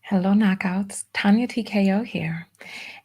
Hello, Knockouts. Tanya TKO here,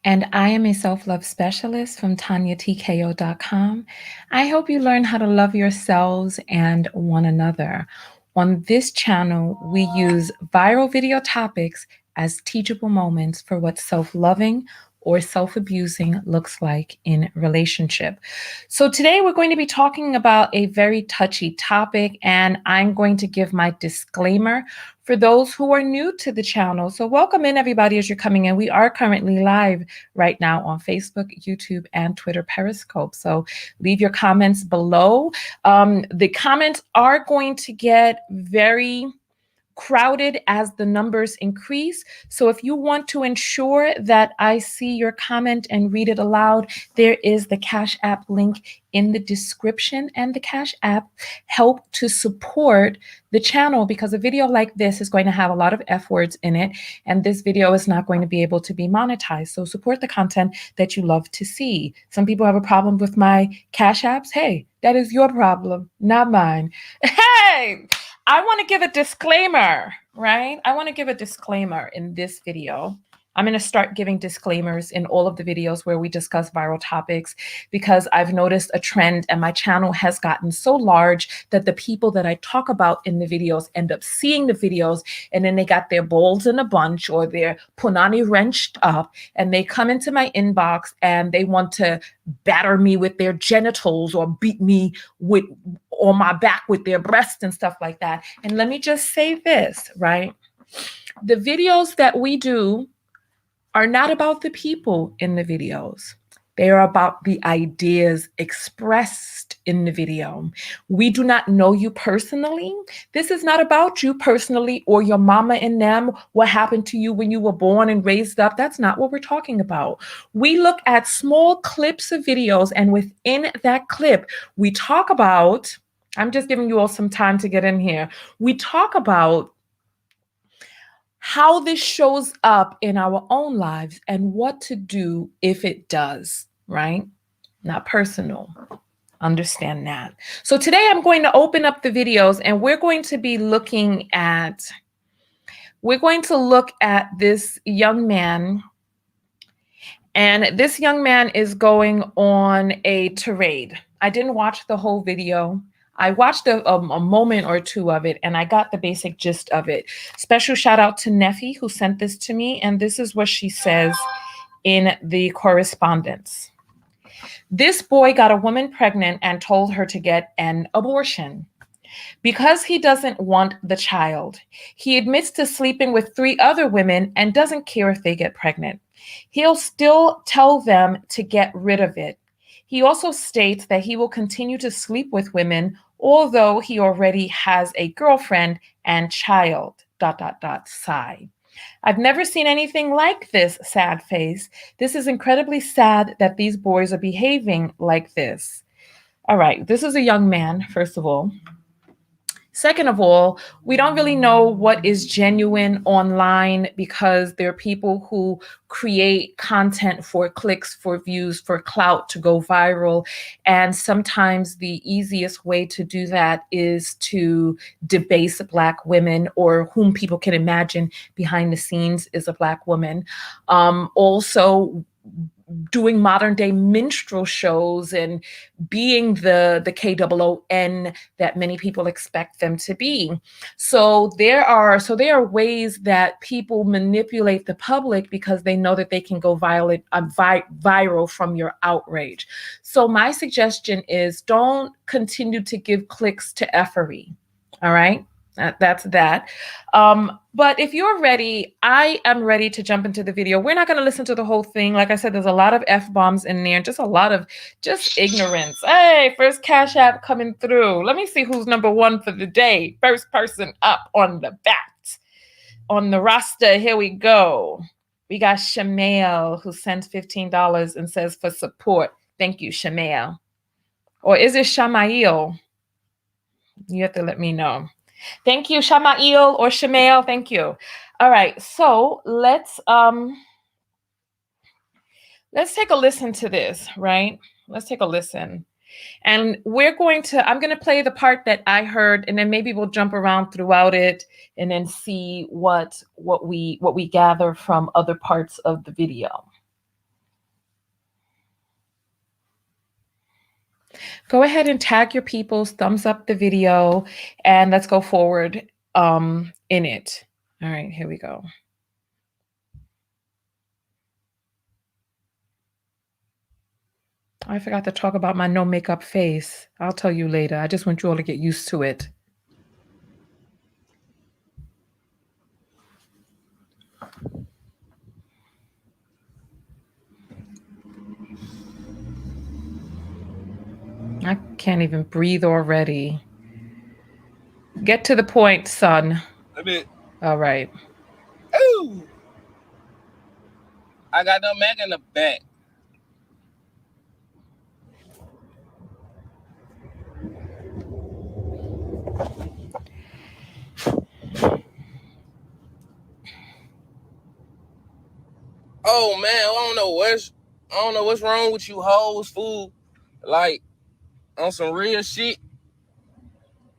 and I am a self-love specialist from TanyaTKO.com. I hope you learn how to love yourselves and one another. On this channel, we use viral video topics as teachable moments for what self-loving or self-abusing looks like in relationship. So today we're going to be talking about a very touchy topic, and I'm going to give my disclaimer for those who are new to the channel. So welcome in everybody as you're coming in. We are currently live right now on Facebook, YouTube, and Twitter Periscope. So leave your comments below. The comments are going to get very crowded as the numbers increase. So if you want to ensure that I see your comment and read it aloud, there is the Cash App link in the description, and the Cash App help to support the channel, because a video like this is going to have a lot of F words in it, and this video is not going to be able to be monetized. So support the content that you love to see. Some people have a problem with my Cash Apps. Hey, that is your problem, not mine. Hey! I want to give a disclaimer, right? I want to give a disclaimer in this video. I'm going to start giving disclaimers in all of the videos where we discuss viral topics, because I've noticed a trend and my channel has gotten so large that the people that I talk about in the videos end up seeing the videos, and then they got their balls in a bunch or their punani wrenched up, and they come into my inbox and they want to batter me with their genitals or beat me with on my back with their breasts and stuff like that. And let me just say this, right? The videos that we do are not about the people in the videos. They are about the ideas expressed in the video. We do not know you personally. This is not about you personally or your mama and them, what happened to you when you were born and raised up. That's not what we're talking about. We look at small clips of videos, and within that clip, we talk about, I'm just giving you all some time to get in here. We talk about how this shows up in our own lives and what to do if it does, right? Not personal. Understand that. So today I'm going to open up the videos, and we're going to look at this young man. And this young man is going on a tirade. I didn't watch the whole video. I watched a moment or two of it, and I got the basic gist of it. Special shout out to Neffy, who sent this to me, and this is what she says in the correspondence. This boy got a woman pregnant and told her to get an abortion because he doesn't want the child. He admits to sleeping with 3 other women and doesn't care if they get pregnant. He'll still tell them to get rid of it. He also states that he will continue to sleep with women, although he already has a girlfriend and child, ... sigh. I've never seen anything like this, sad face. This is incredibly sad that these boys are behaving like this. All right, this is a young man, first of all. Second of all, we don't really know what is genuine online, because there are people who create content for clicks, for views, for clout, to go viral. And sometimes the easiest way to do that is to debase Black women, or whom people can imagine behind the scenes is a Black woman. Also, doing modern day minstrel shows and being the KOON that many people expect them to be. So there are ways that people manipulate the public because they know that they can go viral from your outrage. So my suggestion is, don't continue to give clicks to effery. All right. That's that. But if you're ready, I am ready to jump into the video. We're not going to listen to the whole thing. Like I said, there's a lot of F-bombs in there, just a lot of just ignorance. Hey, first Cash App coming through. Let me see who's number 1 for the day. First person up on the bat. On the roster, here we go. We got Shamael, who sends $15 and says for support. Thank you, Shamael. Or is it Shamael? You have to let me know. Thank you, Shamael or Shamael. Thank you. All right, so let's take a listen to this, right? Let's take a listen. And I'm going to play the part that I heard, and then maybe we'll jump around throughout it and then see what we gather from other parts of the video. Go ahead and tag your peoples, thumbs up the video, and let's go forward in it. All right, here we go. I forgot to talk about my no makeup face. I'll tell you later. I just want you all to get used to it. I can't even breathe already. Get to the point, son. A bit. All right. Ooh. I got the Mac in the back. Oh man, I don't know what's wrong with you hoes, fool. Like on some real shit.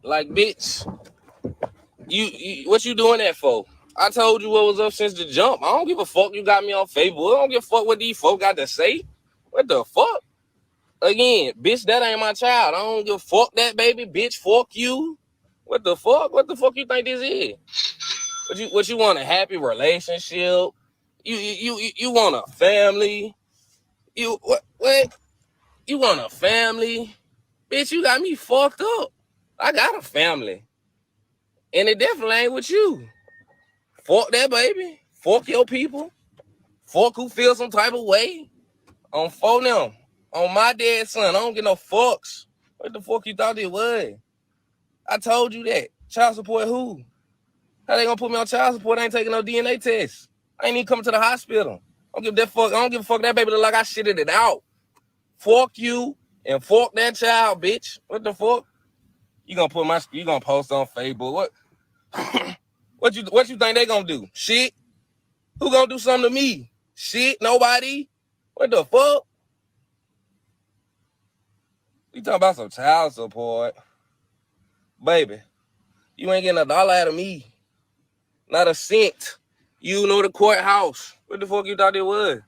Like bitch, you what you doing that for? I told you what was up since the jump. I don't give a fuck you got me on Facebook. I don't give a fuck what these folk got to say. What the fuck? Again, bitch, that ain't my child. I don't give a fuck that baby, bitch. Fuck you. What the fuck? What the fuck you think this is? What you want, a happy relationship? You want a family? You what? You want a family? Bitch, you got me fucked up. I got a family. And it definitely ain't with you. Fuck that baby. Fuck your people. Fuck who feels some type of way. On phone them. On my dead son. I don't get no fucks. What the fuck you thought it was? I told you that. Child support who? How they gonna put me on child support? I ain't taking no DNA test. I ain't even coming to the hospital. I don't give a fuck that baby look like I shitted it out. Fuck you and fuck that child, bitch. What the fuck? You gonna post on Facebook. What what you think they gonna do? Shit. Who gonna do something to me? Shit, nobody. What the fuck? You talking about some child support. Baby, you ain't getting $1 out of me. Not a cent. You know the courthouse. What the fuck you thought it was?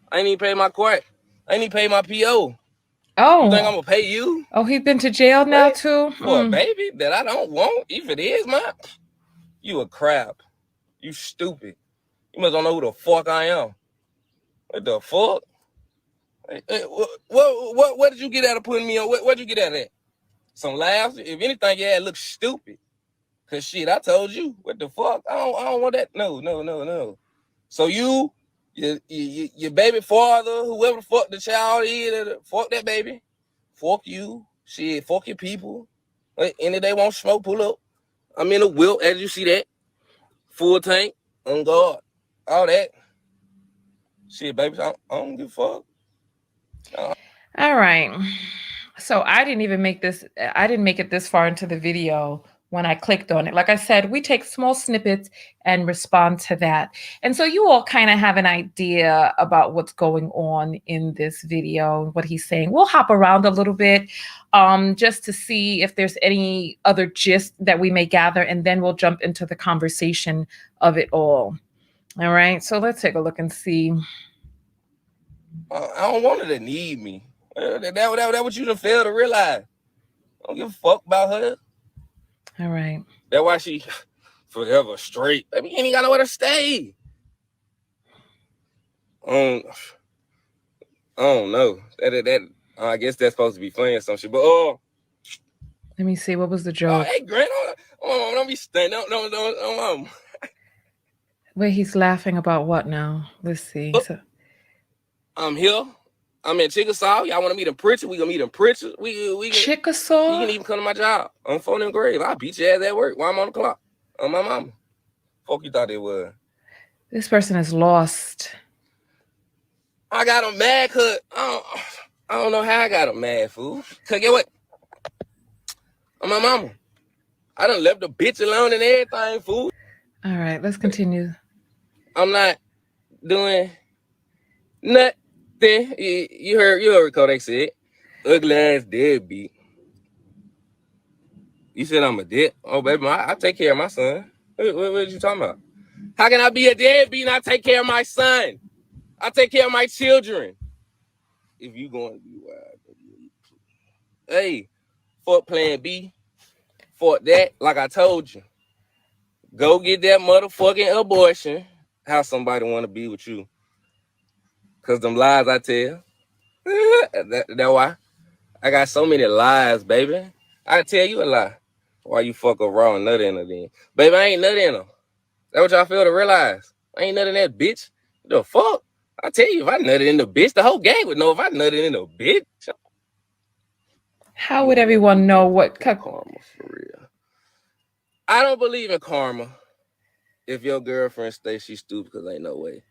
I ain't even pay my court. I ain't even pay my PO. Oh. You think I'm gonna pay you? Oh, he's been to jail now too? For a baby that I don't want? If it is mine, you a crap. You stupid. You must don't know who the fuck I am. What the fuck? What did you get out of putting me on? What did you get out of that? Some laughs? If anything, yeah, it looks stupid. Cause shit, I told you. What the fuck? I don't want that. No. So your baby father, whoever the fuck the child is, fuck that baby. Fuck you. Shit, fuck your people. Any day won't smoke, pull up. I'm in a whip, as you see that. Full tank, on guard. All that. Shit, baby, I don't give a fuck. All right. So I didn't make it this far into the video when I clicked on it. Like I said, we take small snippets and respond to that. And so you all kind of have an idea about what's going on in this video, what he's saying. We'll hop around a little bit just to see if there's any other gist that we may gather, and then we'll jump into the conversation of it all. All right, so let's take a look and see. I don't want her to need me. That what you done failed to realize. I don't give a fuck about her. All right. That's why she forever straight. I mean, you ain't got nowhere to stay. I don't know. That I guess that's supposed to be funny or some shit. But let me see. What was the joke? Hey, Grant, don't be staying. Don't. Wait, he's laughing about what now? Let's see. So, I'm here. I'm in Chickasaw. Y'all want to meet in Pritchard? We gonna meet in Pritchard. We Chickasaw? You can even come to my job. I'm phone and grave. I'll beat your ass at work while I'm on the clock. On my mama. Fuck you thought it was. This person is lost. I got him mad cause I don't know how I got him mad, fool. Cause get what? On my mama. I done left the bitch alone and everything, fool. All right, let's continue. I'm not doing nothing. You heard Kodak said. ugly ass deadbeat. You said I'm a dead? Oh, baby, I take care of my son. What you talking about? How can I be a deadbeat and I take care of my son? I take care of my children. If you going to be wild, hey, fuck plan B. Fuck that. Like I told you, go get that motherfucking abortion. How somebody want to be with you? Cause them lies I tell. That why I got so many lies, baby. I tell you a lie. Why you fuck a raw nut in her then? Baby, I ain't nut in her. That what y'all feel to realize? I ain't nut in that bitch. The fuck? I tell you, if I nutted in the bitch, the whole gang would know if I nutted in the bitch. How would everyone know what karma for real? I don't believe in karma. If your girlfriend stays, she's stupid because ain't no way.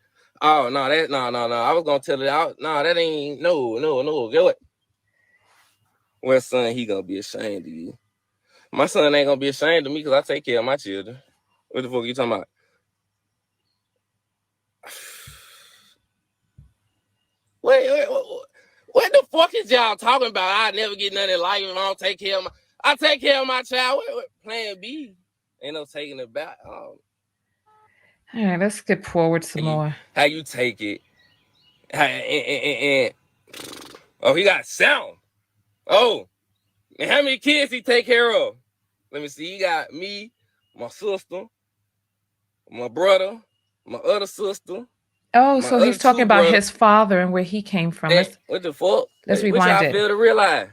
Oh no, no. I was gonna tell it out. No, that ain't no. Get what? Well, son, he gonna be ashamed of you. My son ain't gonna be ashamed of me because I take care of my children. What the fuck are you talking about? Wait. What the fuck is y'all talking about? I never get nothing in life if I don't take care of my. I take care of my child. What plan B? Ain't no taking it back. All right, let's skip forward some more. How you take it? And oh, he got sound. Oh, and how many kids he take care of? Let me see. He got me, my sister, my brother, my other sister. Oh, so he's talking about his father and where he came from. What the fuck? Let's rewind it. Which I feel to realize.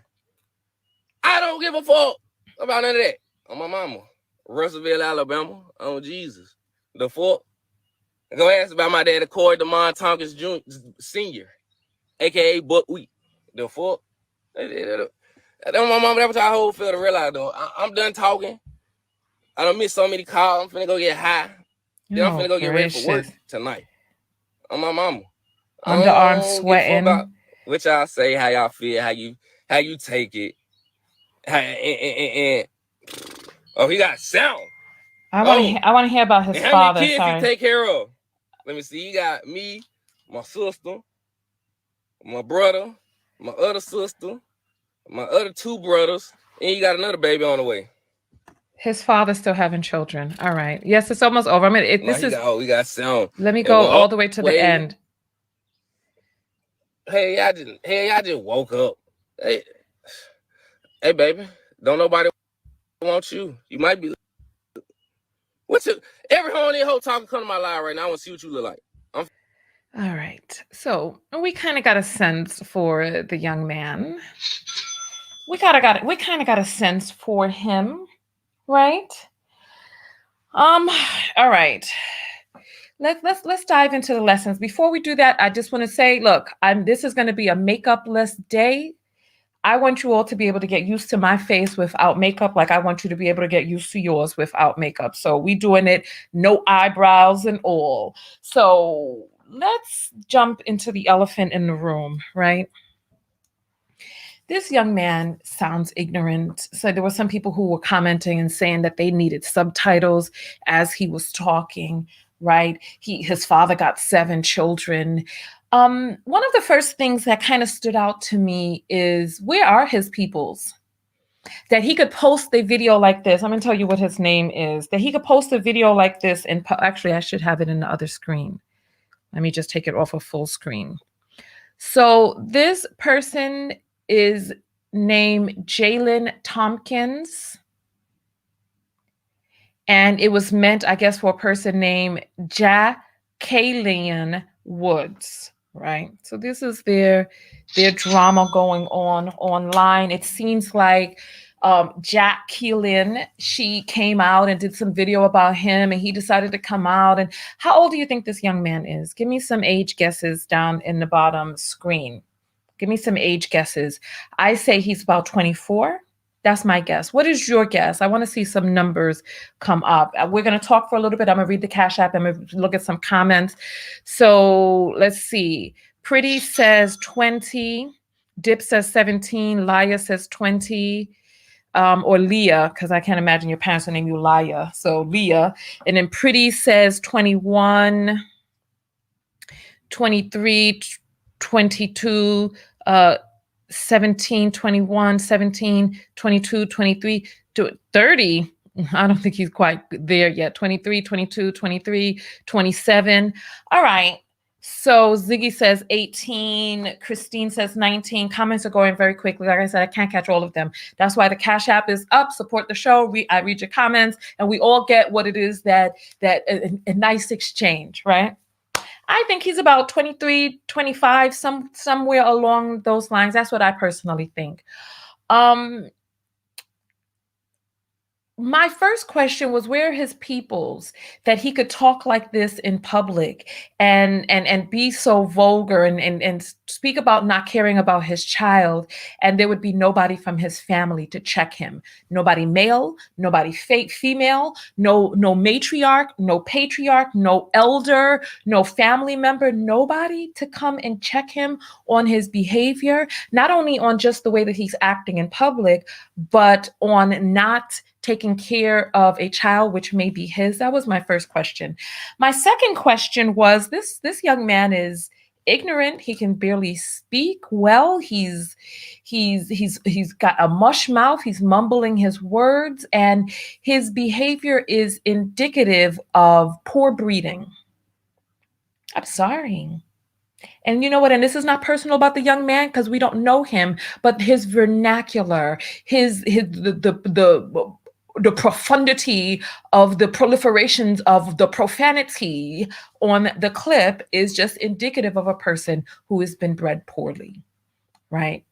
I don't give a fuck about none of that. On my mama. Russellville, Alabama. On Jesus. The fuck? Go ask about my daddy, Corey DeMond Tompkins Jr. Sr., a.k.a. Buckwheat. The fuck? That's my mama. That's what y'all whole feel to realize, though. I'm done talking. I done missed so many calls. I'm finna go get high. Then I'm finna go get ready for work tonight. On my mama. Underarm sweating. What y'all say, how y'all feel, how you take it. Oh, he got sound. I want to hear about his father. How many kids he take care of? Let me see. He got me, my sister, my brother, my other sister, my other two brothers, and he got another baby on the way. His father's still having children. All right. Yes, it's almost over. I mean, we got sound. Let me go all the way to the end. Hey, I just woke up. Hey, baby, don't nobody want you. You might be. Every horny hoe talking come to my live right now. I want to see what you look like. All right. So we kind of got a sense for the young man. We kind of got a sense for him, right? All right. Let's dive into the lessons. Before we do that, I just want to say, look, this is going to be a makeup-less day. I want you all to be able to get used to my face without makeup, like I want you to be able to get used to yours without makeup. So we doing it, no eyebrows and all. So let's jump into the elephant in the room, right? This young man sounds ignorant. So there were some people who were commenting and saying that they needed subtitles as he was talking, right? His father got 7 children. One of the first things that kind of stood out to me is, where are his peoples? That he could post a video like this. I'm going to tell you what his name is. That he could post a video like this. And actually, I should have it in the other screen. Let me just take it off of full screen. So this person is named Jalen Tompkins. And it was meant, I guess, for a person named Jacqueline Woods. Right. So this is their drama going on online. It seems like Jacqueline, she came out and did some video about him, and he decided to come out. And how old do you think this young man is? Give me some age guesses down in the bottom screen. Give me some age guesses. I say he's about 24. That's my guess. What is your guess? I want to see some numbers come up. We're going to talk for a little bit. I'm going to read the Cash App. I'm going to look at some comments. So let's see. Pretty says 20. Dip says 17. Laya says 20. Or Leah, because I can't imagine your parents will name you Laya. So Leah. And then Pretty says 21, 23, 22. 17, 21, 17, 22, 23, 30. I don't think he's quite there yet. 23, 22, 23, 27. All right. So Ziggy says 18. Christine says 19. Comments are going very quickly. Like I said, I can't catch all of them. That's why the Cash App is up. Support the show. I read your comments, and we all get what it is that a nice exchange, right? I think he's about 23, 25, somewhere along those lines. That's what I personally think. My first question was, where are his peoples that he could talk like this in public and be so vulgar and speak about not caring about his child, and there would be nobody from his family to check him. Nobody male, nobody female, no matriarch, no patriarch, no elder, no family member, nobody to come and check him on his behavior, not only on just the way that he's acting in public, but on not taking care of a child which may be his. That was my first question. My second question was, this young man is ignorant. He can barely speak well. He's got a mush mouth. He's mumbling his words, and his behavior is indicative of poor breeding. I'm sorry. And you know what? And this is not personal about the young man because we don't know him, but his vernacular, the profundity of the proliferations of the profanity on the clip is just indicative of a person who has been bred poorly, right?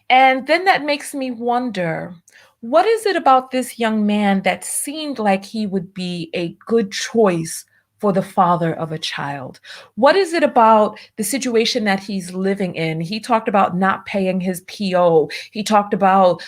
And then that makes me wonder, what is it about this young man that seemed like he would be a good choice for the father of a child? What is it about the situation that he's living in? He talked about not paying his PO. He talked about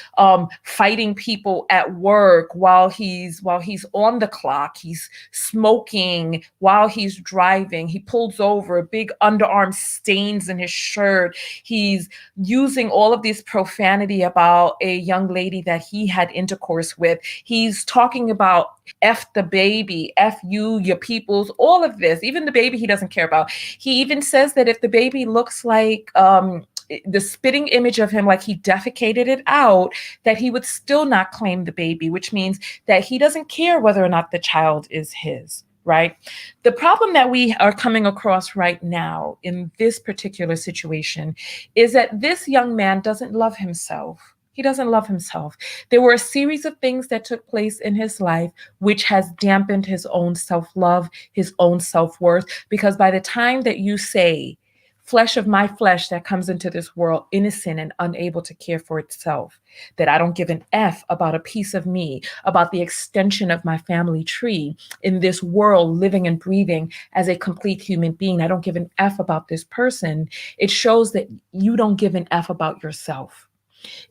fighting people at work while he's on the clock. He's smoking while he's driving. He pulls over, big underarm stains in his shirt. He's using all of this profanity about a young lady that he had intercourse with. He's talking about F the baby, F you, your peoples, all of this, even the baby he doesn't care about. He even says that if the baby looks like the spitting image of him, like he defecated it out, that he would still not claim the baby, which means that he doesn't care whether or not the child is his. Right? The problem that we are coming across right now in this particular situation is that this young man doesn't love himself. He doesn't love himself. There were a series of things that took place in his life which has dampened his own self-love, his own self-worth, because by the time that you say, flesh of my flesh that comes into this world innocent and unable to care for itself, that I don't give an F about a piece of me, about the extension of my family tree in this world, living and breathing as a complete human being, I don't give an F about this person. It shows that you don't give an F about yourself.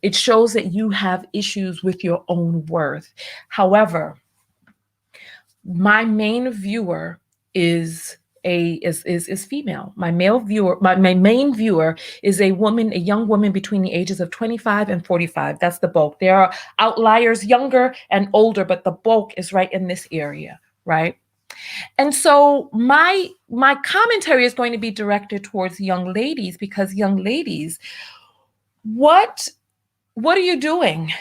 It shows that you have issues with your own worth. However, my main viewer is female. My main viewer is a woman, a young woman between the ages of 25 and 45. That's the bulk. There are outliers younger and older, but the bulk is right in this area, right? And so my commentary is going to be directed towards young ladies, because young ladies, what are you doing?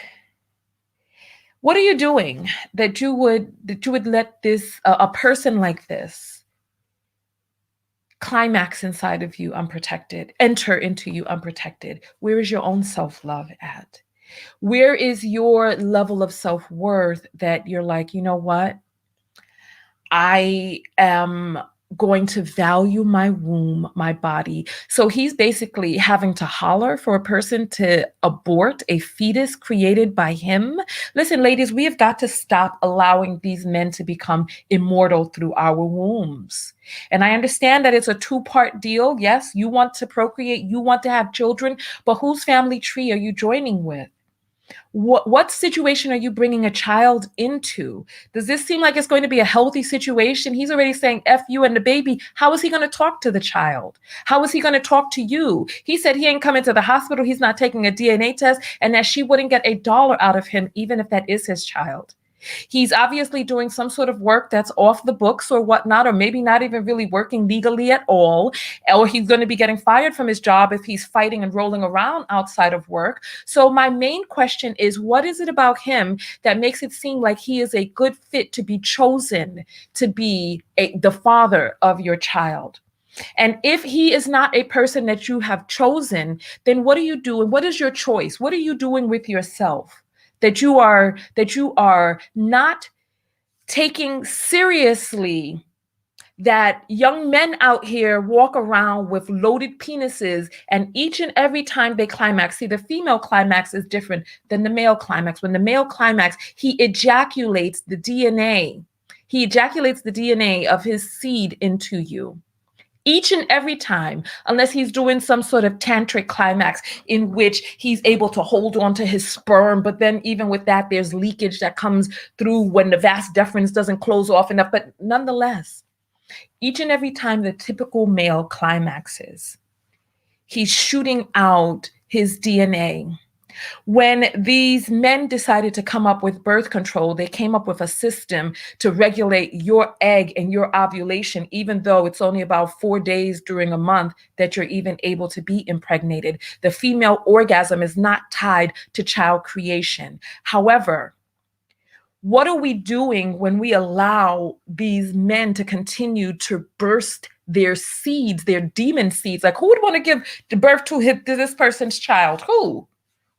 What are you doing that you would let this a person like this climax inside of you unprotected, enter into you unprotected? Where is your own self-love at? Where is your level of self-worth that you're like, you know what? I am going to value my womb, my body. So he's basically having to holler for a person to abort a fetus created by him. Listen, ladies, we have got to stop allowing these men to become immortal through our wombs. And I understand that it's a two-part deal. Yes, you want to procreate, you want to have children, but whose family tree are you joining with? What situation are you bringing a child into? Does this seem like it's going to be a healthy situation? He's already saying F you and the baby. How is he going to talk to the child? How is he going to talk to you? He said he ain't coming to the hospital. He's not taking a DNA test, and that she wouldn't get $1 out of him, even if that is his child. He's obviously doing some sort of work that's off the books or whatnot, or maybe not even really working legally at all, or he's going to be getting fired from his job if he's fighting and rolling around outside of work. So my main question is, what is it about him that makes it seem like he is a good fit to be chosen to be the father of your child? And if he is not a person that you have chosen, then what are you doing? What is your choice? What are you doing with yourself that you are not taking seriously that young men out here walk around with loaded penises, and each and every time they climax, see, the female climax is different than the male climax. When the male climax, he ejaculates the DNA. He ejaculates the DNA of his seed into you. Each and every time, unless he's doing some sort of tantric climax in which he's able to hold on to his sperm, but then even with that, there's leakage that comes through when the vas deferens doesn't close off enough. But nonetheless, each and every time the typical male climaxes, he's shooting out his DNA. When these men decided to come up with birth control, they came up with a system to regulate your egg and your ovulation, even though it's only about 4 days during a month that you're even able to be impregnated. The female orgasm is not tied to child creation. However, what are we doing when we allow these men to continue to burst their seeds, their demon seeds? Like, who would want to give birth to this person's child? Who?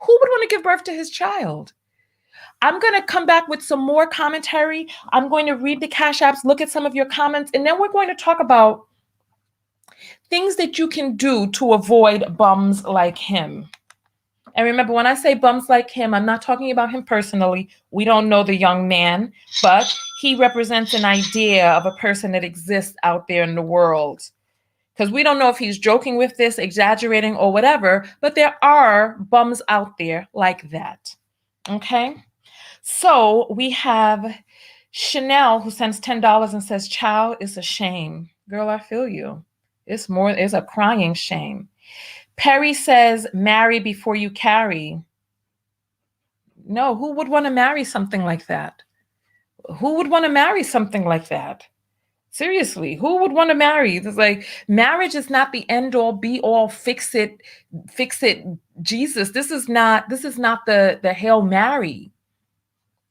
Who would want to give birth to his child? I'm going to come back with some more commentary. I'm going to read the Cash Apps, look at some of your comments, and then we're going to talk about things that you can do to avoid bums like him. And remember, when I say bums like him, I'm not talking about him personally. We don't know the young man, but he represents an idea of a person that exists out there in the world. Because we don't know if he's joking with this, exaggerating, or whatever, but there are bums out there like that. Okay? So we have Chanel who sends $10 and says, "Child, it's a shame." Girl, I feel you. It's a crying shame. Perry says, "Marry before you carry." No, who would want to marry something like that? Who would want to marry something like that? Seriously, who would want to marry? It's like, marriage is not the end all be all, fix it, Jesus. This is not the Hail Mary.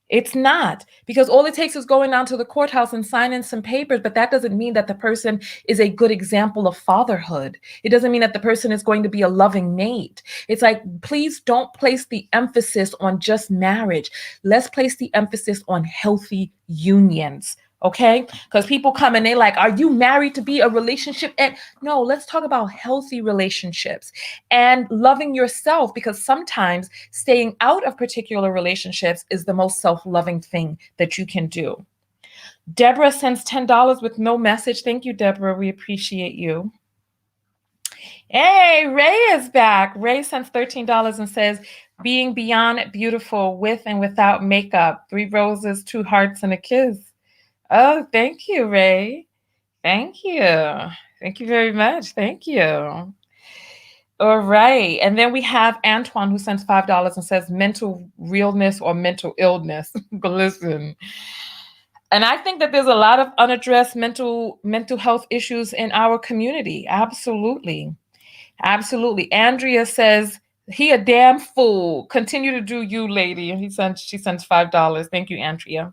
It's not, because all it takes is going down to the courthouse and signing some papers, but that doesn't mean that the person is a good example of fatherhood. It doesn't mean that the person is going to be a loving mate. It's like, please don't place the emphasis on just marriage. Let's place the emphasis on healthy unions. Okay? Because people come and they like, are you married to be a relationship? And no, let's talk about healthy relationships and loving yourself, because sometimes staying out of particular relationships is the most self-loving thing that you can do. Deborah sends $10 with no message. Thank you, Deborah. We appreciate you. Hey, Ray is back. Ray sends $13 and says, "Being beyond beautiful with and without makeup. 3 roses, 2 hearts, and a kiss." Oh, thank you, Ray. Thank you. Thank you very much. Thank you. All right. And then we have Antoine who sends $5 and says, "Mental realness or mental illness." But listen, and I think that there's a lot of unaddressed mental health issues in our community. Absolutely. Absolutely. Andrea says, "He a damn fool. Continue to do you, lady." And she sends $5. Thank you, Andrea.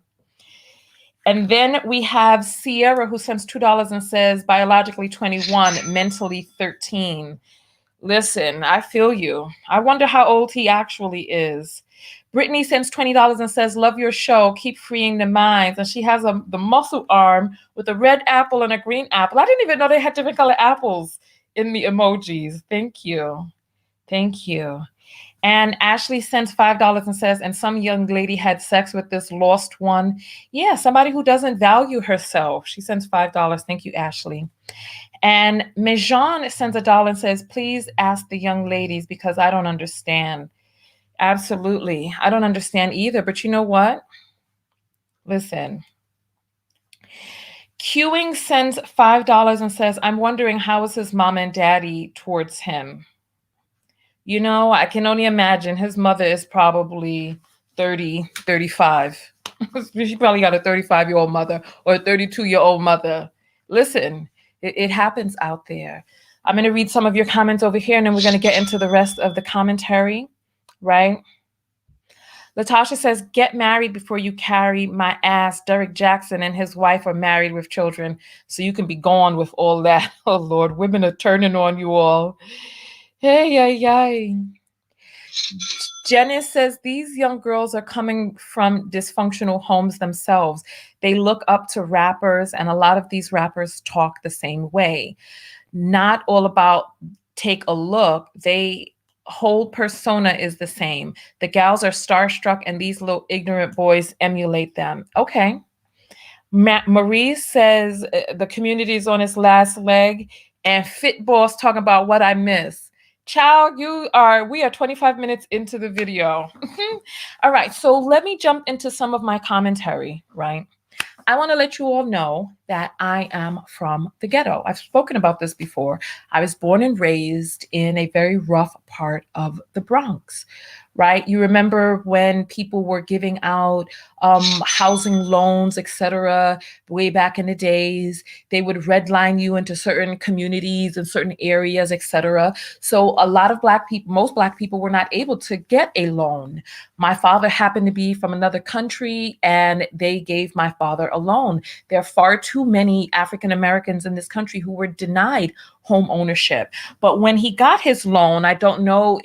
And then we have Sierra who sends $2 and says, "Biologically 21, mentally 13. Listen, I feel you. I wonder how old he actually is. Brittany sends $20 and says, "Love your show. Keep freeing the minds." And she has the muscle arm with a red apple and a green apple. I didn't even know they had different color apples in the emojis. Thank you. Thank you. And Ashley sends $5 and says, "And some young lady had sex with this lost one." Yeah, somebody who doesn't value herself. She sends $5. Thank you, Ashley. And Mejan sends $1 and says, "Please ask the young ladies because I don't understand." Absolutely. I don't understand either. But you know what? Listen. Queuing sends $5 and says, "I'm wondering how is his mom and daddy towards him?" You know, I can only imagine his mother is probably 30, 35. She probably got a 35-year-old mother or a 32-year-old mother. Listen, it happens out there. I'm going to read some of your comments over here, and then we're going to get into the rest of the commentary, right? Latasha says, get married before you carry my ass. Derek Jackson and his wife are married with children, so you can be gone with all that. Oh, Lord, women are turning on you all. Hey, hey, hey. Janice says, these young girls are coming from dysfunctional homes themselves. They look up to rappers, and a lot of these rappers talk the same way. Not all about take a look. They whole persona is the same. The gals are starstruck, and these little ignorant boys emulate them. Okay. Marie says the community is on its last leg, and Fit Boss talking about what I miss. Child, we are 25 minutes into the video. All right, so let me jump into some of my commentary, right? I want to let you all know that I am from the ghetto. I've spoken about this before. I was born and raised in a very rough part of the Bronx, right? You remember when people were giving out housing loans, etc., way back in the days. They would redline you into certain communities and certain areas, etc. So a lot of Black people, most Black people were not able to get a loan. My father happened to be from another country, and they gave my father a loan. There are far too many African Americans in this country who were denied home ownership. But when he got his loan, I don't know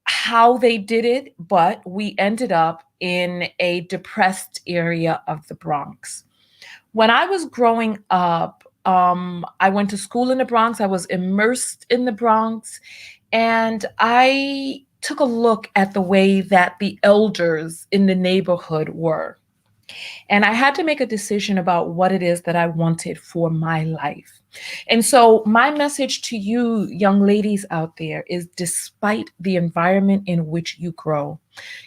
how they did it, but we ended up in a depressed area of the Bronx. When I was growing up, I went to school in the Bronx. I was immersed in the Bronx, and I took a look at the way that the elders in the neighborhood were. And I had to make a decision about what it is that I wanted for my life. And so, my message to you, young ladies out there, is despite the environment in which you grow,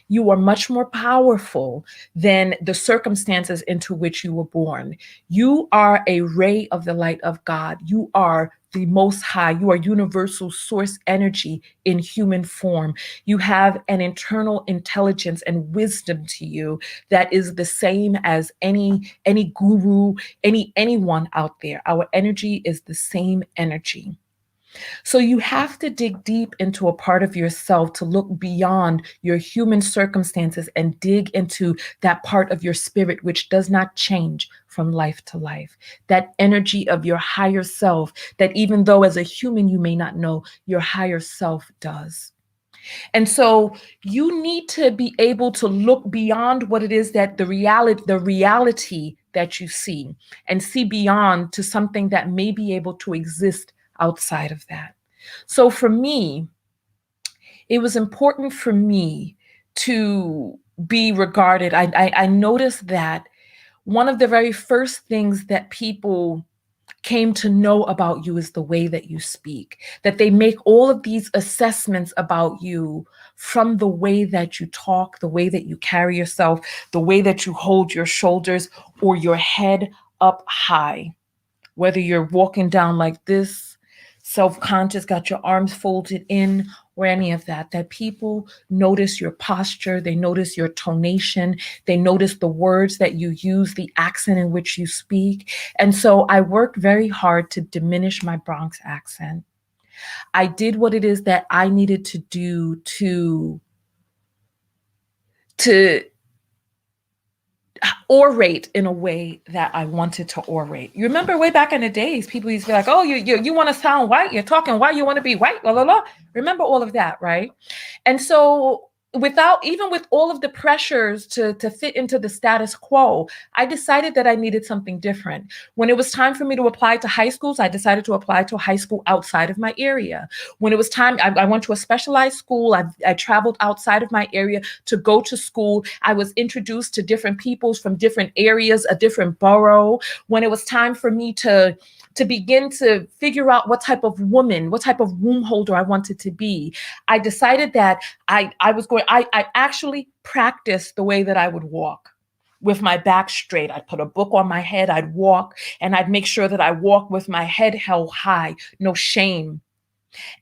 you are much more powerful than the circumstances into which you were born. You are a ray of the light of God. You are the most high. You are universal source energy in human form. You have an internal intelligence and wisdom to you that is the same as any guru, anyone out there. Our energy is the same energy. So you have to dig deep into a part of yourself to look beyond your human circumstances and dig into that part of your spirit, which does not change from life to life. That energy of your higher self, that even though as a human you may not know, your higher self does. And so you need to be able to look beyond what it is that the reality that you see, and see beyond to something that may be able to exist outside of that. So for me, it was important for me to be regarded. I noticed that one of the very first things that people came to know about you is the way that you speak, that they make all of these assessments about you from the way that you talk, the way that you carry yourself, the way that you hold your shoulders or your head up high, whether you're walking down like this, self-conscious, got your arms folded in, or any of that, that people notice your posture, they notice your tonation, they notice the words that you use, the accent in which you speak. And so I worked very hard to diminish my Bronx accent. I did what it is that I needed to do to orate in a way that I wanted to orate. You remember way back in the days, people used to be like, "Oh, you want to sound white? You're talking white. You want to be white?" Blah blah blah. Remember all of that, right? And so, even with all of the pressures to fit into the status quo, I decided that I needed something different. When it was time for me to apply to high schools, I decided to apply to a high school outside of my area. When it was time, I went to a specialized school. I traveled outside of my area to go to school. I was introduced to different peoples from different areas, a different borough. When it was time for me to begin to figure out what type of woman, what type of womb holder I wanted to be, I decided that I actually practiced the way that I would walk with my back straight. I'd put a book on my head, I'd walk, and I'd make sure that I walk with my head held high, no shame.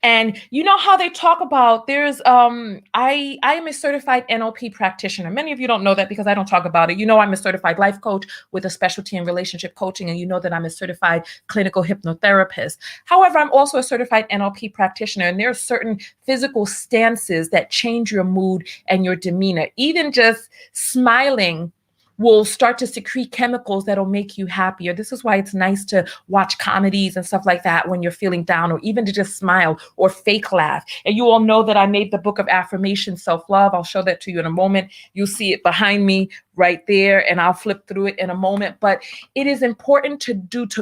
And you know how they talk about there's I am a certified NLP practitioner. Many of you don't know that because I don't talk about it. You know I'm a certified life coach with a specialty in relationship coaching, and you know that I'm a certified clinical hypnotherapist. However, I'm also a certified NLP practitioner, and there are certain physical stances that change your mood and your demeanor. Even just smiling will start to secrete chemicals that'll make you happier. This is why it's nice to watch comedies and stuff like that when you're feeling down, or even to just smile or fake laugh. And you all know that I made the book of affirmation, self-love. I'll show that to you in a moment. You'll see it behind me right there, and I'll flip through it in a moment. But it is important to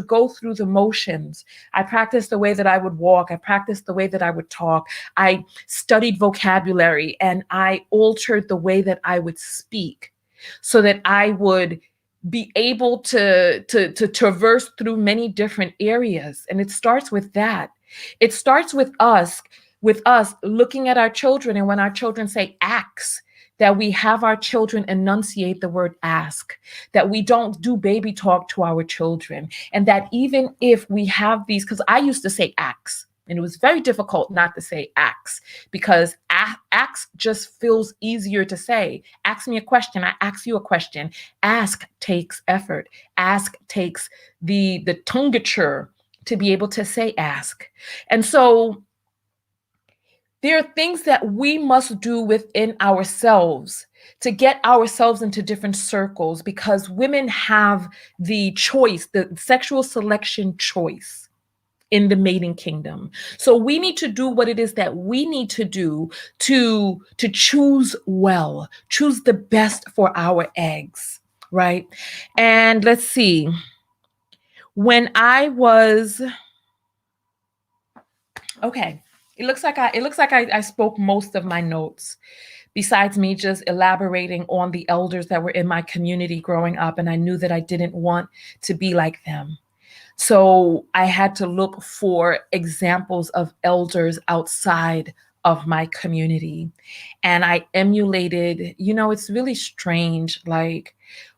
go through the motions. I practiced the way that I would walk. I practiced the way that I would talk. I studied vocabulary, and I altered the way that I would speak, so that I would be able to traverse through many different areas. And it starts with that. It starts with us looking at our children, and when our children say ask, that we have our children enunciate the word ask, that we don't do baby talk to our children, and that even if we have these, because I used to say ask, and it was very difficult not to say ask, because ask just feels easier to say. Ask me a question, I ask you a question. Ask takes effort. Ask takes the tongature to be able to say ask. And so there are things that we must do within ourselves to get ourselves into different circles, because women have the choice, the sexual selection choice in the mating kingdom. So we need to do what it is that we need to do to choose well, choose the best for our eggs, right? And let's see. When I was okay, it looks like I spoke most of my notes, besides me just elaborating on the elders that were in my community growing up, and I knew that I didn't want to be like them. So I had to look for examples of elders outside of my community. And I emulated, it's really strange. Like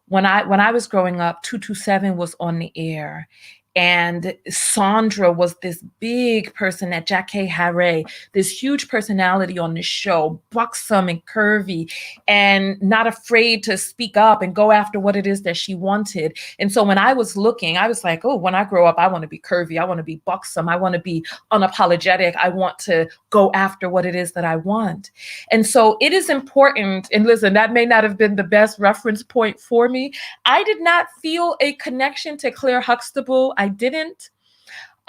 when I was growing up, 227 was on the air. And Sandra was this big person at Jackie Harry, this huge personality on the show, buxom and curvy, and not afraid to speak up and go after what it is that she wanted. And so when I was looking, I was like, oh, when I grow up, I want to be curvy. I want to be buxom. I want to be unapologetic. I want to go after what it is that I want. And so it is important. And listen, that may not have been the best reference point for me. I did not feel a connection to Claire Huxtable. I didn't.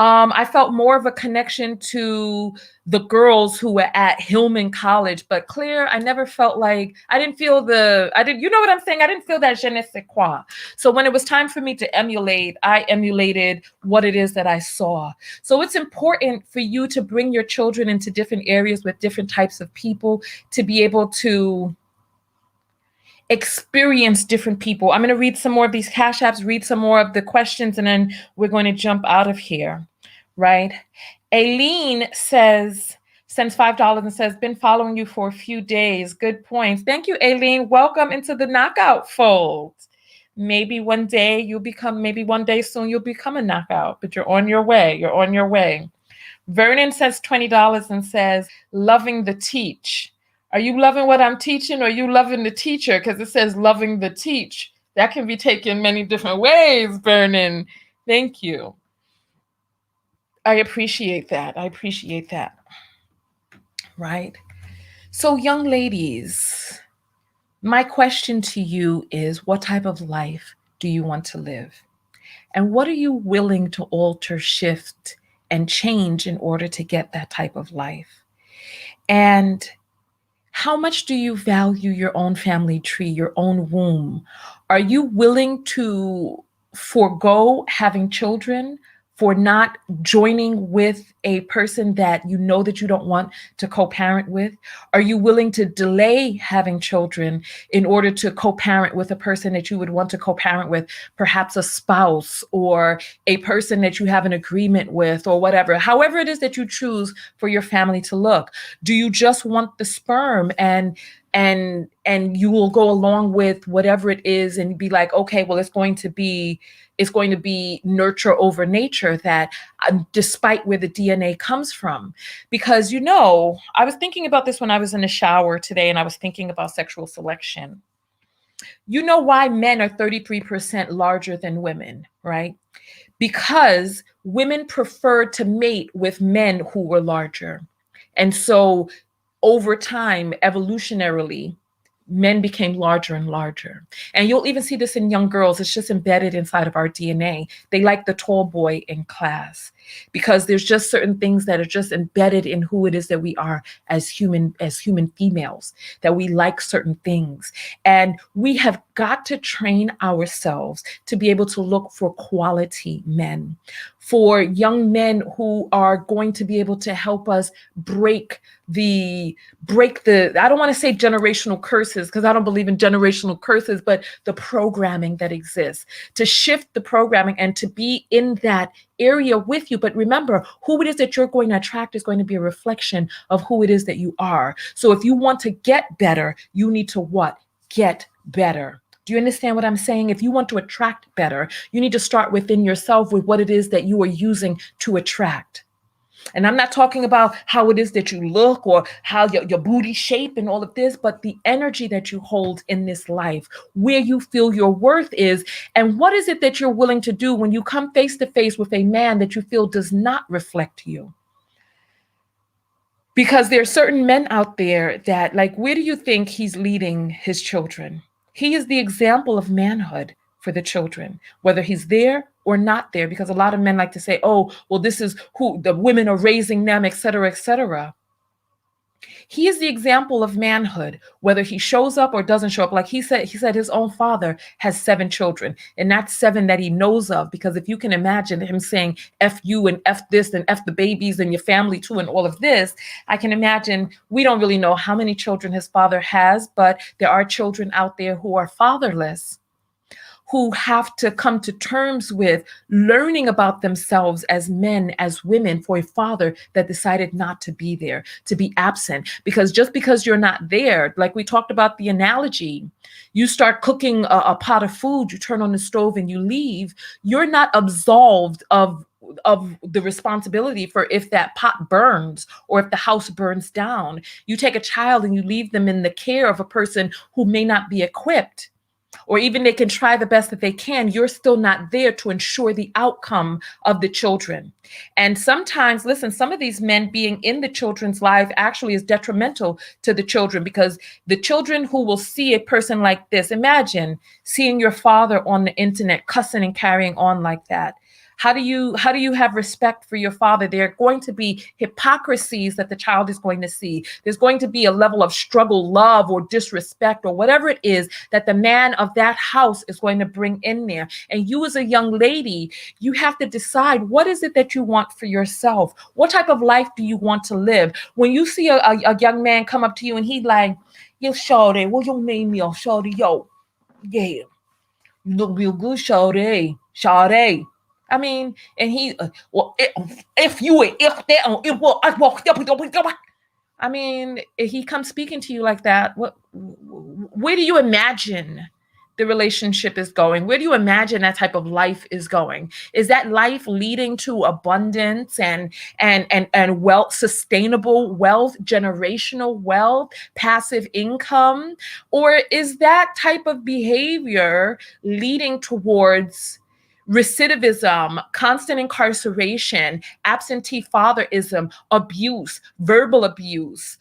I felt more of a connection to the girls who were at Hillman College, but Claire, I never felt like, you know what I'm saying? I didn't feel that je ne sais quoi. So when it was time for me to emulate, I emulated what it is that I saw. So it's important for you to bring your children into different areas with different types of people to be able to experience different people. I'm going to read some more of these Cash Apps, read some more of the questions, and then we're going to jump out of here, right? Aileen sends $5 and says, been following you for a few days. Good points. Thank you, Aileen. Welcome into the knockout fold. Maybe one day soon you'll become a knockout, but you're on your way. You're on your way. Vernon says $20 and says, loving the teach. Are you loving what I'm teaching, or are you loving the teacher? Because it says loving the teach. That can be taken many different ways, Vernon. Thank you. I appreciate that. Right? So, young ladies, my question to you is, what type of life do you want to live? And what are you willing to alter, shift, and change in order to get that type of life? And how much do you value your own family tree, your own womb? Are you willing to forego having children for not joining with a person that you know that you don't want to co-parent with? Are you willing to delay having children in order to co-parent with a person that you would want to co-parent with, perhaps a spouse or a person that you have an agreement with or whatever, however it is that you choose for your family to look? Do you just want the sperm and and you will go along with whatever it is and be like, okay, well, it's going to be nurture over nature, that despite where the DNA comes from. Because, I was thinking about this when I was in the shower today, and I was thinking about sexual selection. You know why men are 33% larger than women, right? Because women preferred to mate with men who were larger. And so over time, evolutionarily, men became larger and larger. And you'll even see this in young girls. It's just embedded inside of our DNA. They like the tall boy in class because there's just certain things that are just embedded in who it is that we are as human females, that we like certain things. And we have got to train ourselves to be able to look for quality men, for young men who are going to be able to help us break the I don't want to say generational curses, because I don't believe in generational curses, but the programming that exists, to shift the programming and to be in that area with you. But remember, who it is that you're going to attract is going to be a reflection of who it is that you are. So if you want to get better, you need to what? Get better. Do you understand what I'm saying? If you want to attract better, you need to start within yourself with what it is that you are using to attract. And I'm not talking about how it is that you look or how your booty shape and all of this, but the energy that you hold in this life, where you feel your worth is, and what is it that you're willing to do when you come face to face with a man that you feel does not reflect you. Because there are certain men out there that, like, where do you think he's leading his children? He is the example of manhood for the children, whether he's there or not there, because a lot of men like to say, oh, well, this is who the women are raising them, et cetera, et cetera. He is the example of manhood, whether he shows up or doesn't show up. Like he said his own father has 7 children, and that's 7 that he knows of. Because if you can imagine him saying F you and F this and F the babies and your family too and all of this, I can imagine. We don't really know how many children his father has, but there are children out there who are fatherless, who have to come to terms with learning about themselves as men, as women, for a father that decided not to be there, to be absent. Because just because you're not there, like we talked about the analogy, you start cooking a pot of food, you turn on the stove and you leave, you're not absolved of the responsibility for if that pot burns or if the house burns down. You take a child and you leave them in the care of a person who may not be equipped, or even they can try the best that they can. You're still not there to ensure the outcome of the children. And sometimes, listen, some of these men being in the children's life actually is detrimental to the children, because the children who will see a person like this, imagine seeing your father on the internet cussing and carrying on like that. How do you have respect for your father? There are going to be hypocrisies that the child is going to see. There's going to be a level of struggle, love, or disrespect, or whatever it is that the man of that house is going to bring in there. And you as a young lady, you have to decide, what is it that you want for yourself? What type of life do you want to live? When you see a young man come up to you and he like, yo, shorty, what your name is, shorty? Yo, yeah, you look real good, shorty, shorty. I mean, and he, well, if you, if that, it will, I mean, if he comes speaking to you like that, where do you imagine the relationship is going? Where do you imagine that type of life is going? Is that life leading to abundance and wealth, sustainable wealth, generational wealth, passive income? Or is that type of behavior leading towards recidivism, constant incarceration, absentee fatherism, abuse, verbal abuse,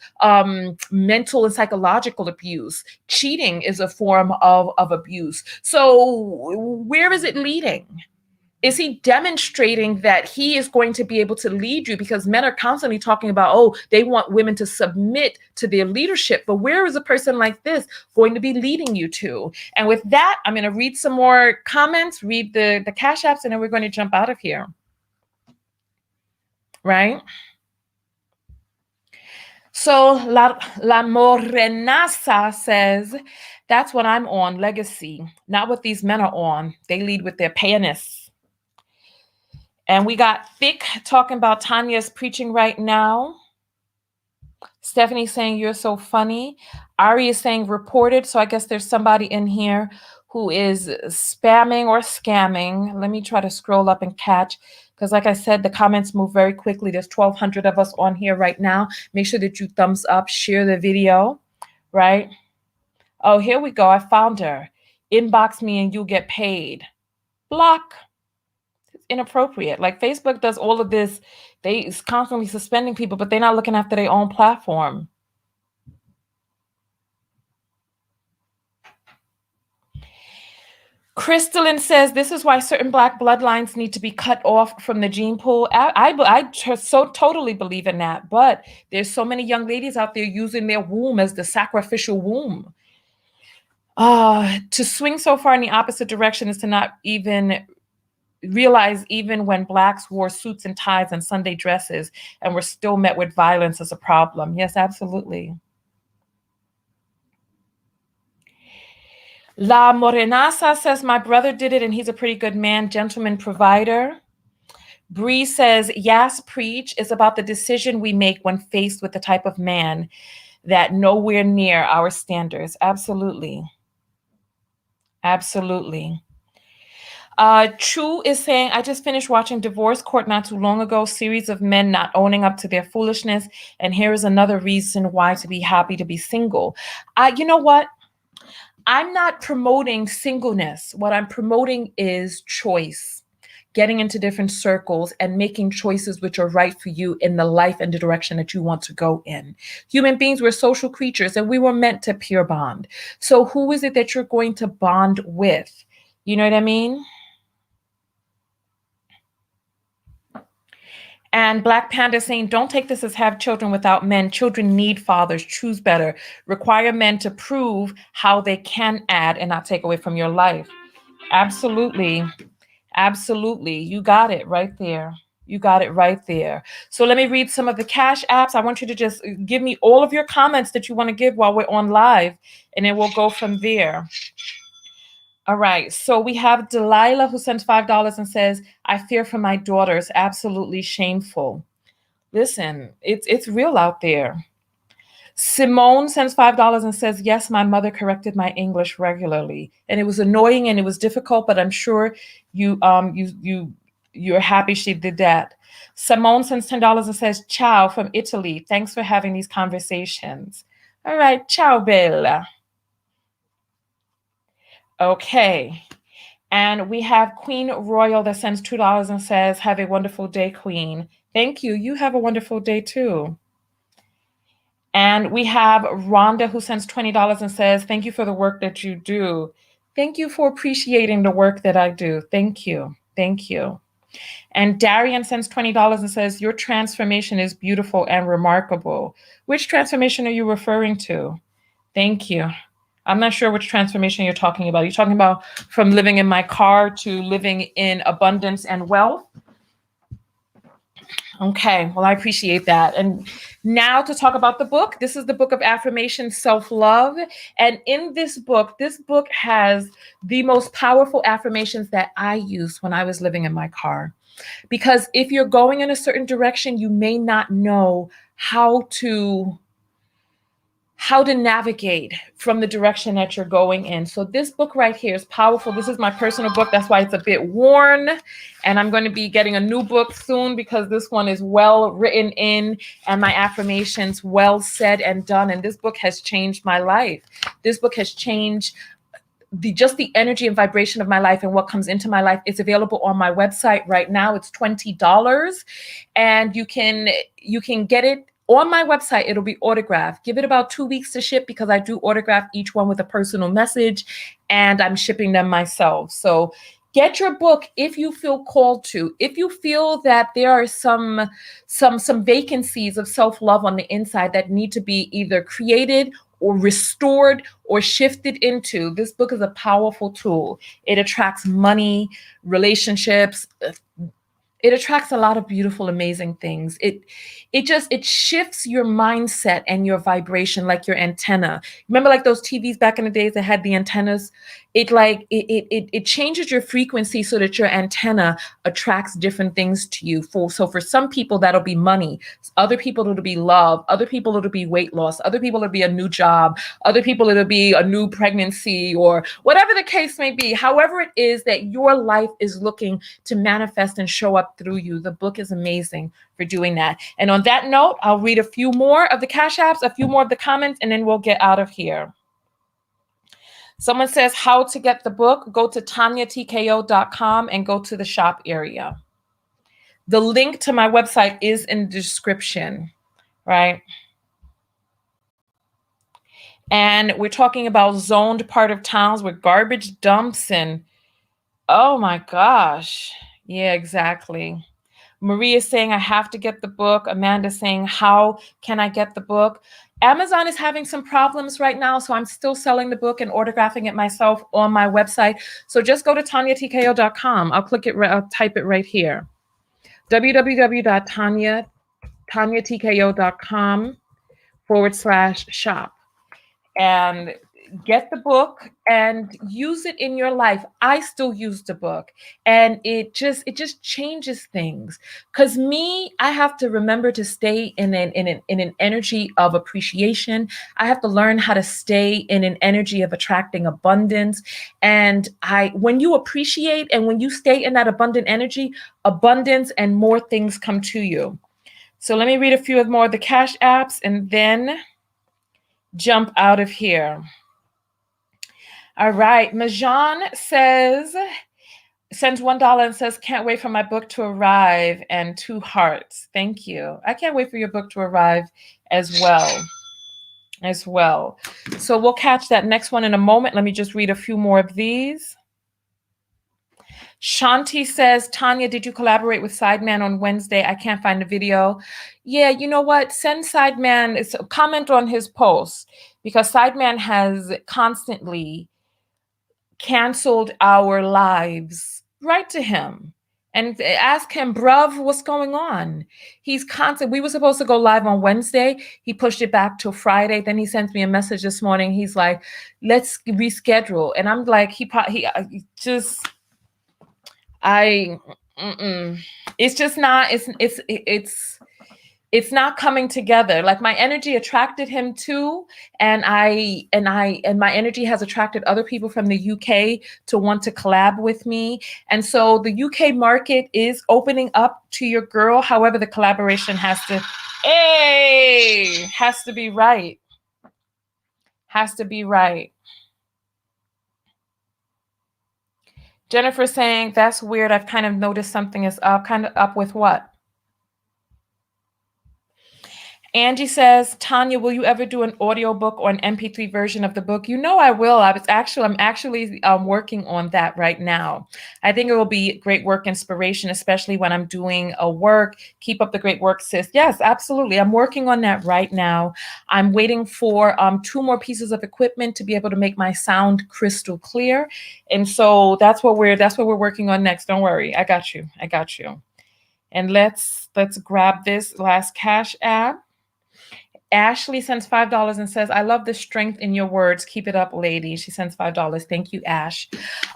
mental and psychological abuse? Cheating is a form of abuse. So where is it leading? Is he demonstrating that he is going to be able to lead you? Because men are constantly talking about, oh, they want women to submit to their leadership. But where is a person like this going to be leading you to? And with that, I'm going to read some more comments, read the Cash Apps, and then we're going to jump out of here. Right? So La Morenasa says, that's what I'm on, legacy. Not what these men are on. They lead with their penis. And we got Thick talking about Tanya's preaching right now. Stephanie saying you're so funny. Ari is saying reported. So I guess there's somebody in here who is spamming or scamming. Let me try to scroll up and catch, because like I said, the comments move very quickly. There's 1,200 of us on here right now. Make sure that you thumbs up, share the video, right? Oh, here we go. I found her. Inbox me and you'll get paid. Block. It's inappropriate. Like Facebook does all of this. They is constantly suspending people, but they're not looking after their own platform. Crystalline says this is why certain Black bloodlines need to be cut off from the gene pool. I so totally believe in that, but there's so many young ladies out there using their womb as the sacrificial womb. To swing so far in the opposite direction is to not even realize even when Blacks wore suits and ties and Sunday dresses and were still met with violence as a problem. Yes, absolutely. La Morenasa says, my brother did it and he's a pretty good man, gentleman, provider. Bree says, yes, preach. It's about the decision we make when faced with the type of man that nowhere near our standards. Absolutely. Absolutely. Chu is saying, I just finished watching Divorce Court not too long ago, series of men not owning up to their foolishness. And here is another reason why to be happy to be single. You know what? I'm not promoting singleness. What I'm promoting is choice, getting into different circles and making choices which are right for you in the life and the direction that you want to go in. Human beings, we're social creatures and we were meant to peer bond. So who is it that you're going to bond with? You know what I mean? And Black Panda saying, don't take this as have children without men. Children need fathers. Choose better. Require men to prove how they can add and not take away from your life. Absolutely. Absolutely. You got it right there. You got it right there. So let me read some of the Cash apps. I want you to just give me all of your comments that you want to give while we're on live, and then we'll go from there. All right, so we have Delilah who sends $5 and says, I fear for my daughters. Absolutely shameful. Listen, it's real out there. Simone sends $5 and says, yes, my mother corrected my English regularly. And it was annoying and it was difficult, but I'm sure you're happy she did that. Simone sends $10 and says, ciao from Italy. Thanks for having these conversations. All right, ciao, Bella. Okay. And we have Queen Royal that sends $2 and says, have a wonderful day, Queen. Thank you. You have a wonderful day too. And we have Rhonda who sends $20 and says, thank you for the work that you do. Thank you for appreciating the work that I do. Thank you. Thank you. And Darian sends $20 and says, your transformation is beautiful and remarkable. Which transformation are you referring to? Thank you. I'm not sure which transformation you're talking about. You're talking about from living in my car to living in abundance and wealth? Okay, well, I appreciate that. And now to talk about the book. This is the book of affirmation, self-love. And in this book has the most powerful affirmations that I used when I was living in my car. Because if you're going in a certain direction, you may not know how to navigate from the direction that you're going in. So this book right here is powerful. This is my personal book. That's why it's a bit worn. And I'm going to be getting a new book soon because this one is well written in and my affirmations well said and done. And this book has changed my life. This book has changed the energy and vibration of my life and what comes into my life. It's available on my website right now. It's $20 and you can get it on my website. It'll be autographed. Give it about 2 weeks to ship because I do autograph each one with a personal message and I'm shipping them myself. So get your book if you feel called to. If you feel that there are some vacancies of self-love on the inside that need to be either created or restored or shifted into, this book is a powerful tool. It attracts money, relationships. It attracts a lot of beautiful, amazing things. It shifts your mindset and your vibration like your antenna. Remember like those TVs back in the days that had the antennas? it changes your frequency so that your antenna attracts different things to you. So for some people that'll be money, other people it'll be love, other people it'll be weight loss, other people it'll be a new job, other people it'll be a new pregnancy, or whatever the case may be. However it is that your life is looking to manifest and show up through you, the book is amazing for doing that. And on that note, I'll read a few more of the Cash Apps, a few more of the comments, and then we'll get out of here. Someone says how to get the book. Go to TanyaTKO.com and go to the shop area. The link to my website is in the description, right? And we're talking about zoned part of towns with garbage dumps and, oh my gosh. Yeah, exactly. Maria is saying, I have to get the book. Amanda saying, how can I get the book? Amazon is having some problems right now, so I'm still selling the book and autographing it myself on my website. So just go to TanyaTKO.com. I'll type it right here. www.TanyaTKO.com/shop. And get the book and use it in your life. I still use the book, and it just changes things. Because I have to remember to stay in an energy of appreciation. I have to learn how to stay in an energy of attracting abundance. And when you appreciate and when you stay in that abundant energy, abundance and more things come to you. So let me read a few more of the Cash Apps and then jump out of here. All right. Majan sends $1 and says, can't wait for my book to arrive, and 2 hearts. Thank you. I can't wait for your book to arrive as well. So we'll catch that next one in a moment. Let me just read a few more of these. Shanti says, Tanya, did you collaborate with Sideman on Wednesday? I can't find the video. Yeah, you know what? Send Sideman, comment on his post, because Sideman has constantly canceled our lives. Write to him and ask him, bruv, what's going on? He's constant. We were supposed to go live on Wednesday. He pushed it back till Friday. Then he sends me a message this morning. He's like, let's reschedule. And I'm like, it's just not, it's not coming together. Like, my energy attracted him too, and my energy has attracted other people from the UK to want to collab with me. And so the UK market is opening up to your girl. However, the collaboration has to be right. Has to be right. Jennifer saying, that's weird. I've kind of noticed something is up. Kind of up with what? Angie says, Tanya, will you ever do an audiobook or an MP3 version of the book? You know I will. I'm actually working on that right now. I think it will be great work inspiration, especially when I'm doing a work. Keep up the great work, sis. Yes, absolutely. I'm working on that right now. I'm waiting for 2 more pieces of equipment to be able to make my sound crystal clear. And so that's what we're working on next. Don't worry. I got you. And let's grab this last Cash App. Ashley sends $5 and says, I love the strength in your words. Keep it up, lady. She sends $5. Thank you, Ash.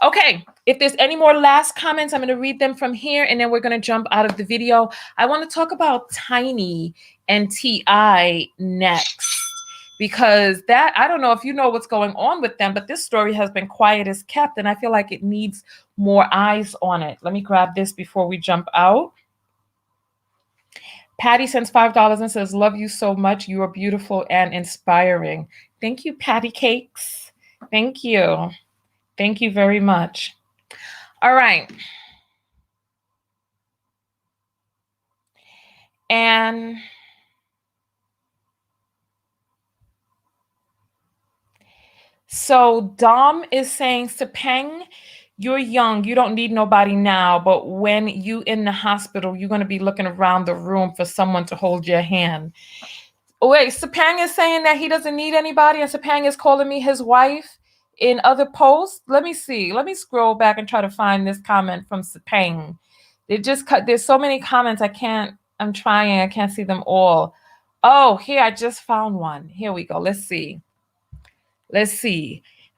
Okay, if there's any more last comments, I'm going to read them from here, and then we're going to jump out of the video. I want to talk about Tiny and T.I. next, because I don't know if you know what's going on with them, but this story has been quiet as kept, and I feel like it needs more eyes on it. Let me grab this before we jump out. Patty sends $5 and says, love you so much. You are beautiful and inspiring. Thank you, Patty Cakes. Thank you. Thank you very much. All right. And so Dom is saying, Sepeng, you're young, you don't need nobody now, but when you in the hospital, you're going to be looking around the room for someone to hold your hand. Oh, wait, Sepang is saying that he doesn't need anybody, and Sepang is calling me his wife in other posts. Let me see. Let me scroll back and try to find this comment from Sepang. There's so many comments. I can't see them all. Oh, here, I just found one. Here we go. Let's see.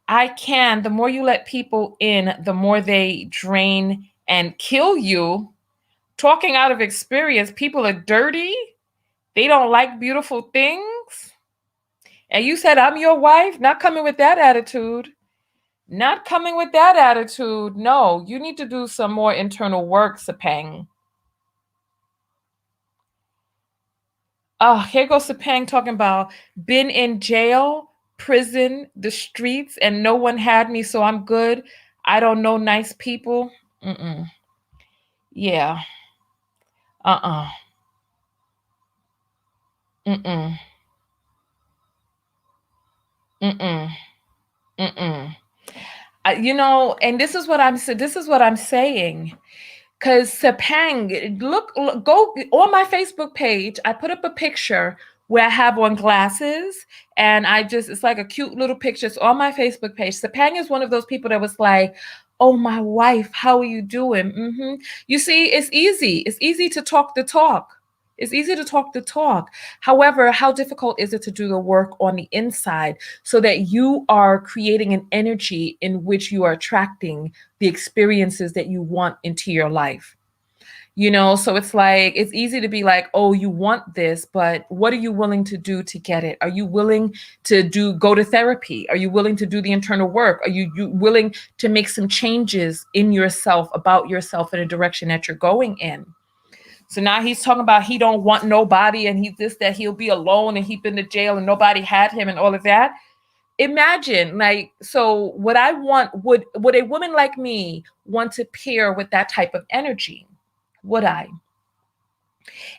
I can. The more you let people in, the more they drain and kill you. Talking out of experience, people are dirty. They don't like beautiful things. And you said, I'm your wife? Not coming with that attitude. Not coming with that attitude. No, you need to do some more internal work, Sepang. Oh, here goes Sepang talking about been in jail, prison, the streets, and no one had me, so I'm good. I don't know nice people. Mm-mm. Yeah. Uh-uh. Mm-mm. Mm-mm. Mm-mm. And this is what I'm saying. Because Sepang, go on my Facebook page. I put up a picture where I have on glasses, and it's like a cute little picture. It's on my Facebook page. Sepang is one of those people that was like, "Oh, my wife, how are you doing?" You see, it's easy. It's easy to talk the talk. It's easy to talk the talk. However, how difficult is it to do the work on the inside so that you are creating an energy in which you are attracting the experiences that you want into your life? So it's like, it's easy to be like, oh, you want this, but what are you willing to do to get it? Are you willing to go to therapy? Are you willing to do the internal work? Are you willing to make some changes in yourself, about yourself, in a direction that you're going in? So now he's talking about he don't want nobody, and he's this, that he'll be alone, and he's been to jail and nobody had him and all of that. Imagine, like, so what I want, would a woman like me want to pair with that type of energy? Would I?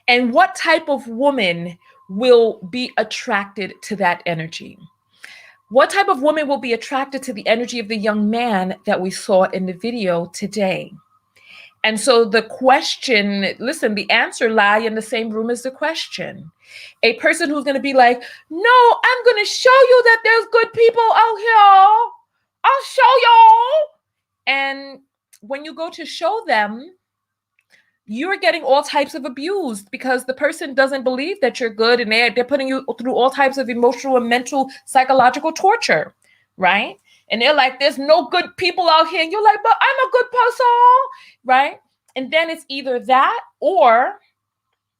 And what type of woman will be attracted to that energy? What type of woman will be attracted to the energy of the young man that we saw in the video today? And so the question, listen, the answer lie in the same room as the question. A person who's going to be like, no, I'm going to show you that there's good people out here. I'll show y'all. And when you go to show them, you're getting all types of abuse because the person doesn't believe that you're good, and they're putting you through all types of emotional and mental psychological torture, right? And they're like, there's no good people out here. And you're like, but I'm a good person, right? And then it's either that, or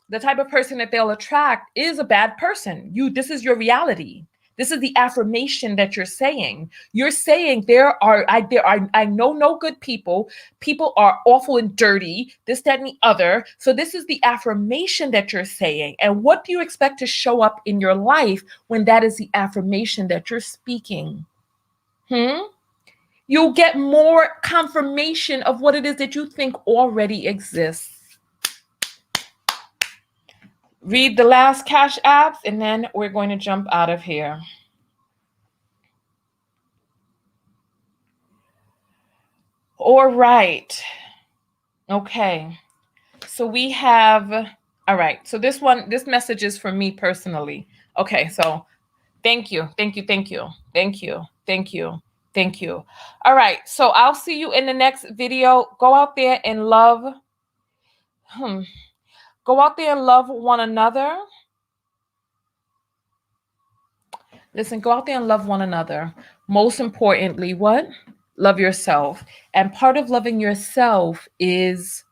the type of person that they'll attract is a bad person. This is your reality. This is the affirmation that you're saying. You're saying I know no good people. People are awful and dirty, this, that, and the other. So this is the affirmation that you're saying. And what do you expect to show up in your life when that is the affirmation that you're speaking? You'll get more confirmation of what it is that you think already exists. Read the last Cash Apps, and then we're going to jump out of here. All right. Okay. So we have, all right. So this message is for me personally. Okay. So thank you. Thank you. Thank you. Thank you. Thank you. Thank you. All right. So I'll see you in the next video. Go out there and love. Go out there and love one another. Listen, go out there and love one another. Most importantly, what? Love yourself. And part of loving yourself is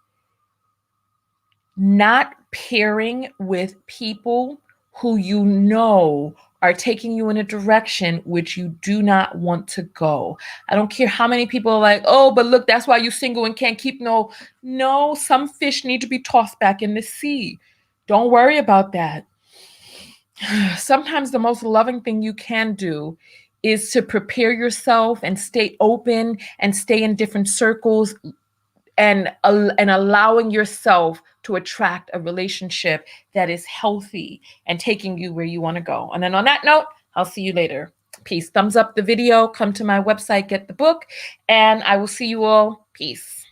not pairing with people who you know are taking you in a direction which you do not want to go. I don't care how many people are like, oh, but look, that's why you're single and can't keep no, some fish need to be tossed back in the sea. Don't worry about that. Sometimes the most loving thing you can do is to prepare yourself and stay open and stay in different circles, and allowing yourself to attract a relationship that is healthy and taking you where you want to go. And then on that note, I'll see you later. Peace. Thumbs up the video, come to my website, get the book, and I will see you all. Peace.